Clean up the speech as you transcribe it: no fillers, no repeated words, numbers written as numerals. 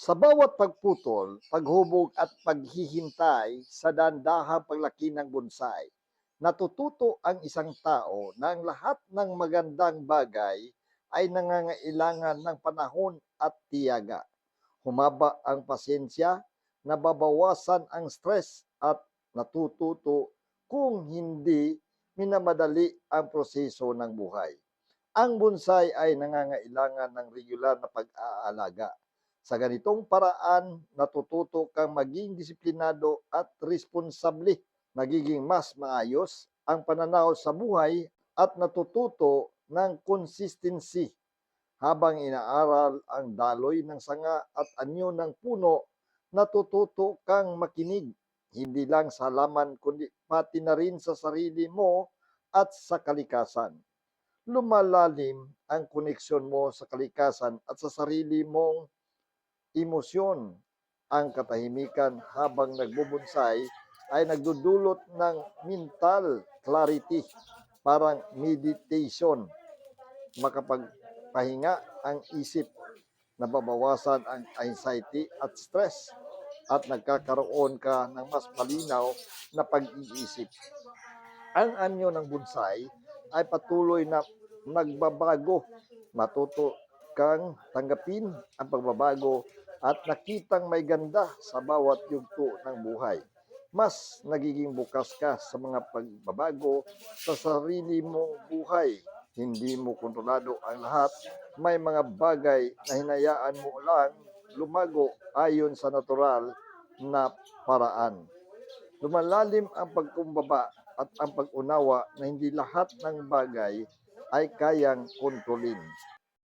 Sa bawat pagputol, paghubog at paghihintay sa dahan-dahang paglaki ng bonsai, natututo ang isang tao na ang lahat ng magandang bagay ay nangangailangan ng panahon at tiyaga. Humaba ang pasensya, nababawasan ang stress at natututo kung hindi minamadali ang proseso ng buhay. Ang bonsai ay nangangailangan ng regular na pag-aalaga. Sa ganitong paraan, natututo kang maging disiplinado at responsable. Nagiging mas maayos ang pananaw sa buhay at natututo ng consistency. Habang inaaral ang daloy ng sanga at anyo ng puno, natututo kang makinig, hindi lang sa halaman kundi pati na rin sa sarili mo at sa kalikasan. Lumalalim ang koneksyon mo sa kalikasan at sa sarili mong emosyon. Ang katahimikan habang nagbubonsay ay nagdudulot ng mental clarity, parang meditation. Makapagpahinga ang isip, nababawasan ang anxiety at stress, at nagkakaroon ka ng mas malinaw na pag-iisip. Ang anyo ng bonsai ay patuloy na nagbabago. Matuto kang tanggapin ang pagbabago at nakitang may ganda sa bawat yugto ng buhay. Mas nagiging bukas ka sa mga pagbabago sa sarili mong buhay. Hindi mo kontrolado ang lahat. May mga bagay na hinayaan mo lang lumago ayon sa natural na paraan. Lumalalim ang pagkumbaba at ang pag-unawa na hindi lahat ng bagay ay kayang kontrolin.